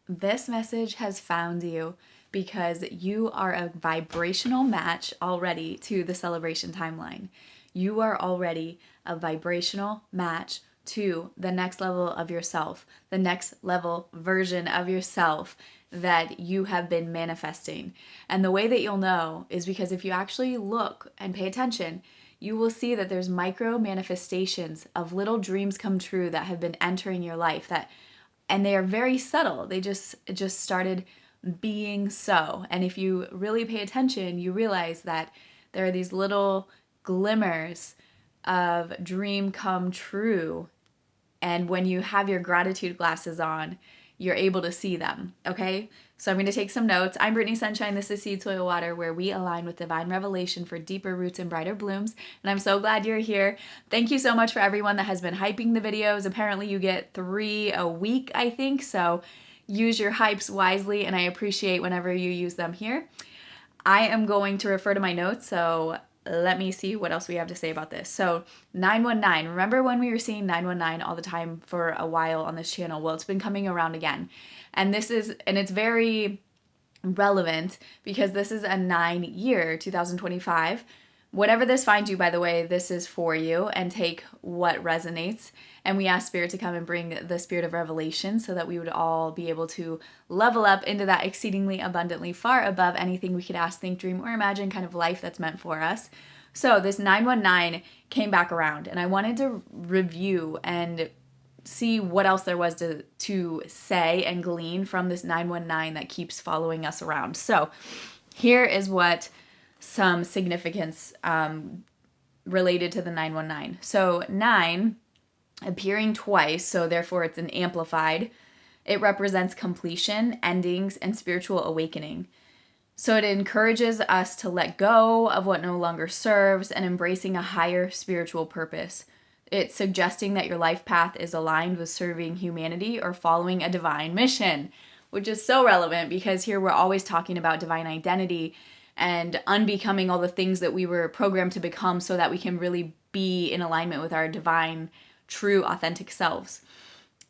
This message has found you because you are a vibrational match already to the celebration timeline. You are already a vibrational match to the next level of yourself, the next level version of yourself that you have been manifesting. And the way that you'll know is because if you actually look and pay attention, you will see that there's micro manifestations of little dreams come true that have been entering your life, and they are very subtle. It just started being so. And if you really pay attention, you realize that there are these little glimmers of dream come true. And when you have your gratitude glasses on, you're able to see them, okay? So I'm going to take some notes. I'm Brittany Sunshyne. This is Seed Soil Water, where we align with divine revelation for deeper roots and brighter blooms. And I'm so glad you're here. Thank you so much for everyone that has been hyping the videos. Apparently you get 3 a week, I think. So use your hypes wisely, and I appreciate whenever you use them here. I am going to refer to my notes, so let me see what else we have to say about this. So 919, remember when we were seeing 919 all the time for a while on this channel? Well, it's been coming around again. And it's very relevant because this is a 9-year, 2025. Whatever this finds you, by the way, this is for you, and take what resonates. And we ask Spirit to come and bring the spirit of revelation so that we would all be able to level up into that exceedingly abundantly far above anything we could ask, think, dream, or imagine kind of life that's meant for us. So this 919 came back around, and I wanted to review and see what else there was to say and glean from this 919 that keeps following us around. So here is what some significance related to the 919. So 9 appearing twice, so therefore it's an amplified. It represents completion, endings, and spiritual awakening. So it encourages us to let go of what no longer serves and embracing a higher spiritual purpose. It's suggesting that your life path is aligned with serving humanity or following a divine mission, which is so relevant because here we're always talking about divine identity and unbecoming all the things that we were programmed to become so that we can really be in alignment with our divine, true, authentic selves.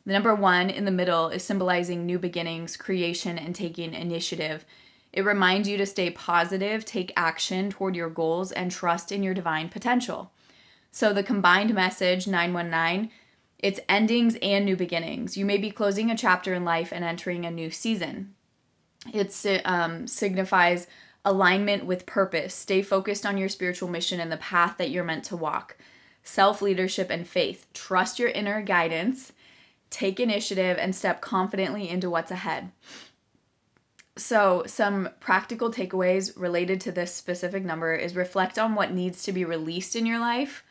The number 1 in the middle is symbolizing new beginnings, creation, and taking initiative. It reminds you to stay positive, take action toward your goals, and trust in your divine potential. So the combined message, 919, it's endings and new beginnings. You may be closing a chapter in life and entering a new season. It signifies alignment with purpose. Stay focused on your spiritual mission and the path that you're meant to walk. Self-leadership and faith. Trust your inner guidance, take initiative, and step confidently into what's ahead. So some practical takeaways related to this specific number is reflect on what needs to be released in your life,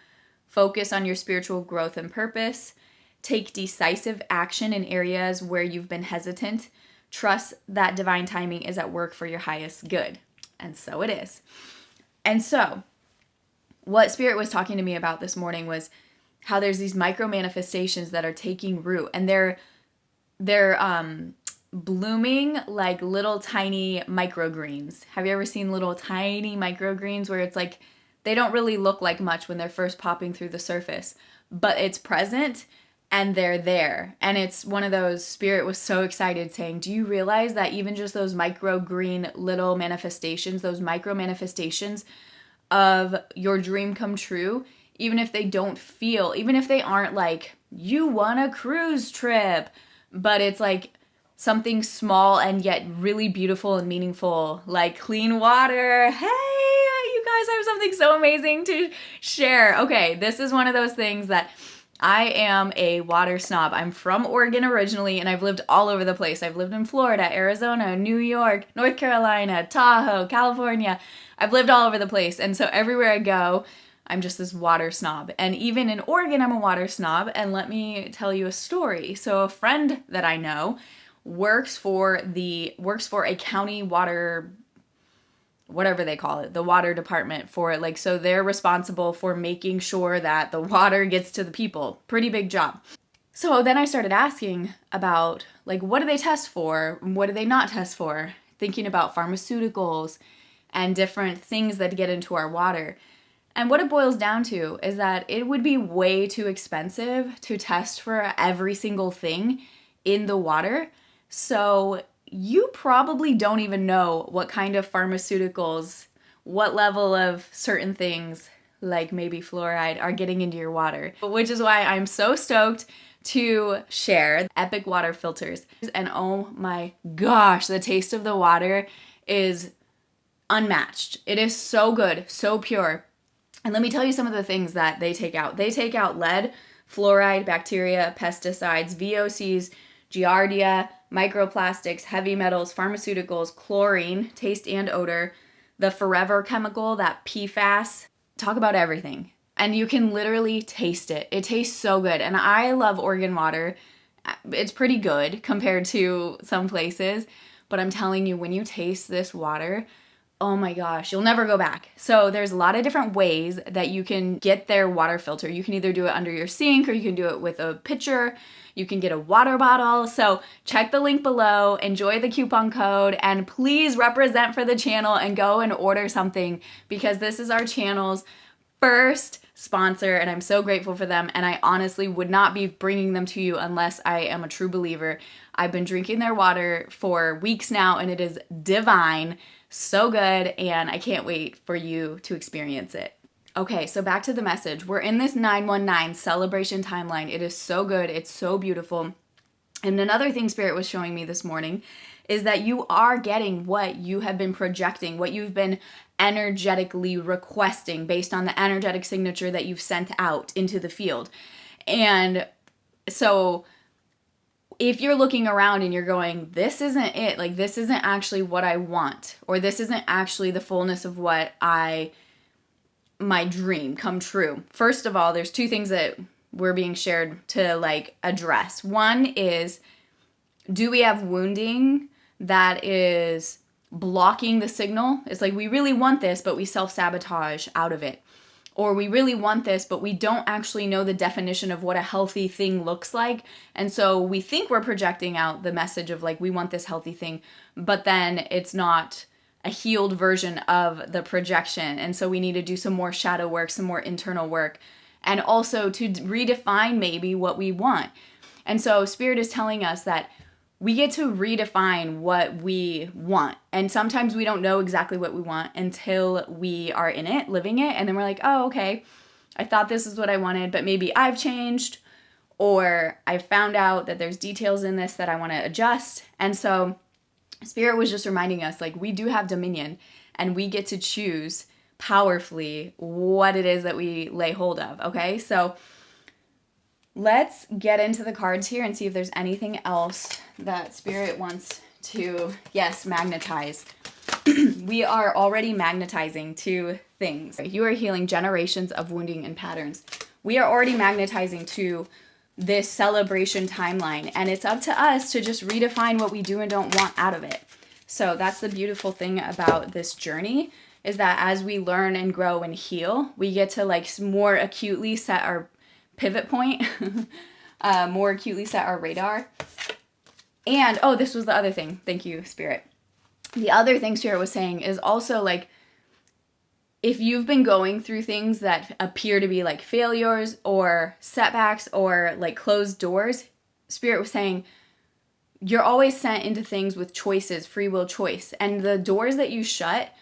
focus on your spiritual growth and purpose, take decisive action in areas where you've been hesitant, trust that divine timing is at work for your highest good. And so it is. And so what Spirit was talking to me about this morning was how there's these micro manifestations that are taking root, and they're blooming like little tiny microgreens. Have you ever seen little tiny microgreens where it's like they don't really look like much when they're first popping through the surface, but it's present and they're there. And it's one of those, Spirit was so excited saying, do you realize that even just those microgreen little manifestations, those micro manifestations of your dream come true, even if they don't feel, even if they aren't like you won a cruise trip, but it's like something small and yet really beautiful and meaningful, like clean water. Hey, you guys, I have something so amazing to share. Okay, this is one of those things that I am a water snob. I'm from Oregon originally, and I've lived all over the place. I've lived in Florida, Arizona, New York, North Carolina, Tahoe, California. I've lived all over the place, and so everywhere I go, I'm just this water snob. And even in Oregon, I'm a water snob, and let me tell you a story. So a friend that I know works for a county water, whatever they call it, the water department for it. Like, so they're responsible for making sure that the water gets to the people. Pretty big job. So then I started asking about, like, what do they test for? What do they not test for? Thinking about pharmaceuticals and different things that get into our water. And what it boils down to is that it would be way too expensive to test for every single thing in the water So you probably don't even know what kind of pharmaceuticals, what level of certain things, like maybe fluoride, are getting into your water, which is why I'm so stoked to share Epic water filters. And oh my gosh, the taste of the water is unmatched. It is so good, so pure. And let me tell you some of the things that they take out. They take out lead, fluoride, bacteria, pesticides, VOCs, giardia, microplastics, heavy metals, pharmaceuticals, chlorine, taste and odor, the forever chemical, that PFAS. Talk about everything. And you can literally taste it. It tastes so good. And I love Oregon water. It's pretty good compared to some places. But I'm telling you, when you taste this water, oh my gosh, you'll never go back. So there's a lot of different ways that you can get their water filter. You can either do it under your sink, or you can do it with a pitcher. You can get a water bottle. So check the link below, enjoy the coupon code, and please represent for the channel and go and order something, because this is our channel's first sponsor, and I'm so grateful for them. And I honestly would not be bringing them to you unless I am a true believer. I've been drinking their water for weeks now, and it is divine. So good, and I can't wait for you to experience it. Okay, so back to the message. We're in this 919 celebration timeline. It is so good. It's so beautiful. And another thing Spirit was showing me this morning is that you are getting what you have been projecting, what you've been energetically requesting based on the energetic signature that you've sent out into the field. And so if you're looking around and you're going, this isn't it, like this isn't actually what I want, or this isn't actually the fullness of what my dream come true. First of all, there's two things that we're being shared to like address. One is, do we have wounding that is blocking the signal? It's like, we really want this, but we self-sabotage out of it. Or we really want this, but we don't actually know the definition of what a healthy thing looks like. And so we think we're projecting out the message of like, we want this healthy thing, but then it's not a healed version of the projection. And so we need to do some more shadow work, some more internal work, and also to redefine maybe what we want. And so Spirit is telling us that we get to redefine what we want. And sometimes we don't know exactly what we want until we are in it, living it. And then we're like, oh, okay, I thought this is what I wanted, but maybe I've changed, or I found out that there's details in this that I want to adjust. And so Spirit was just reminding us, like, we do have dominion, and we get to choose powerfully what it is that we lay hold of. Okay, so let's get into the cards here and see if there's anything else that Spirit wants to, yes, magnetize. We are already magnetizing two things. You are healing generations of wounding and patterns. We are already magnetizing to this celebration timeline, and it's up to us to just redefine what we do and don't want out of it. So that's the beautiful thing about this journey, is that as we learn and grow and heal, we get to like more acutely set our pivot point, more acutely set our radar. And, oh, this was the other thing. Thank you, Spirit. The other thing Spirit was saying is also like, if you've been going through things that appear to be like failures or setbacks or like closed doors, Spirit was saying, you're always sent into things with choices, free will choice. And the doors that you shut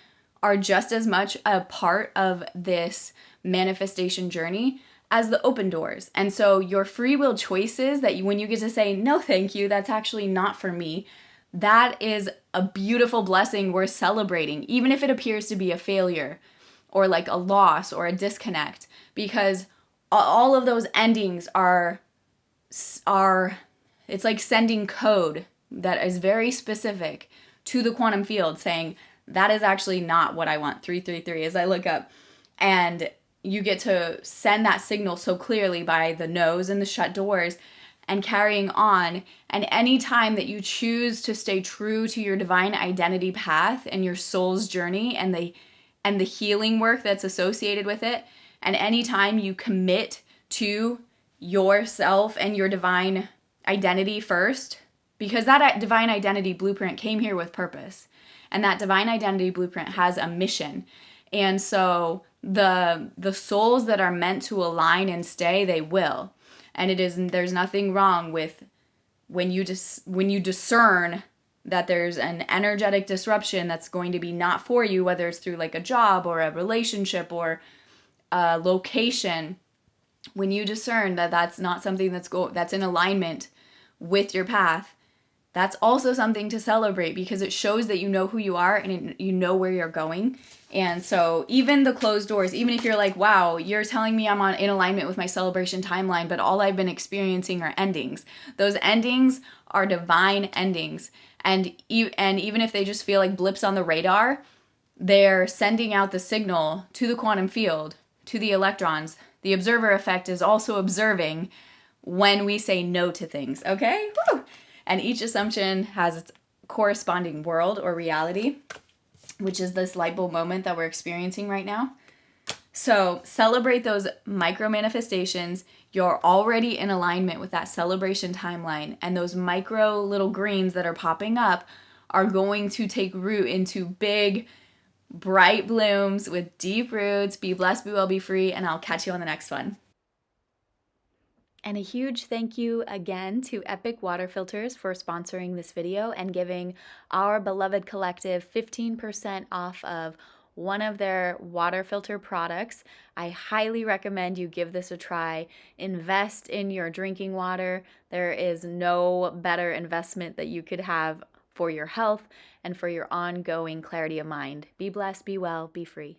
are just as much a part of this manifestation journey as the open doors. And so your free will choices that you, when you get to say, no, thank you, that's actually not for me, that is a beautiful blessing worth celebrating, even if it appears to be a failure or like a loss or a disconnect, because all of those endings are it's like sending code that is very specific to the quantum field saying, that is actually not what I want. 333 as I look up, and you get to send that signal so clearly by the no's and the shut doors and carrying on. And any time that you choose to stay true to your divine identity path and your soul's journey and the healing work that's associated with it, and anytime you commit to yourself and your divine identity first, because that divine identity blueprint came here with purpose, and that divine identity blueprint has a mission. And so the souls that are meant to align and stay, they will. And there's nothing wrong with when you discern that there's an energetic disruption that's going to be not for you, whether it's through like a job or a relationship or a location, when you discern that that's not something that's in alignment with your path, that's also something to celebrate, because it shows that you know who you are and you know where you're going. And so even the closed doors, even if you're like, wow, you're telling me I'm in alignment with my celebration timeline, but all I've been experiencing are endings. Those endings are divine endings. And even if they just feel like blips on the radar, they're sending out the signal to the quantum field, to the electrons. The observer effect is also observing when we say no to things, okay? Woo! And each assumption has its corresponding world or reality, which is this light bulb moment that we're experiencing right now. So celebrate those micro manifestations. You're already in alignment with that celebration timeline, and those micro little greens that are popping up are going to take root into big, bright blooms with deep roots. Be blessed, be well, be free, and I'll catch you on the next one. And a huge thank you again to Epic Water Filters for sponsoring this video and giving our beloved collective 15% off of one of their water filter products. I highly recommend you give this a try. Invest in your drinking water. There is no better investment that you could have for your health and for your ongoing clarity of mind. Be blessed, be well, be free.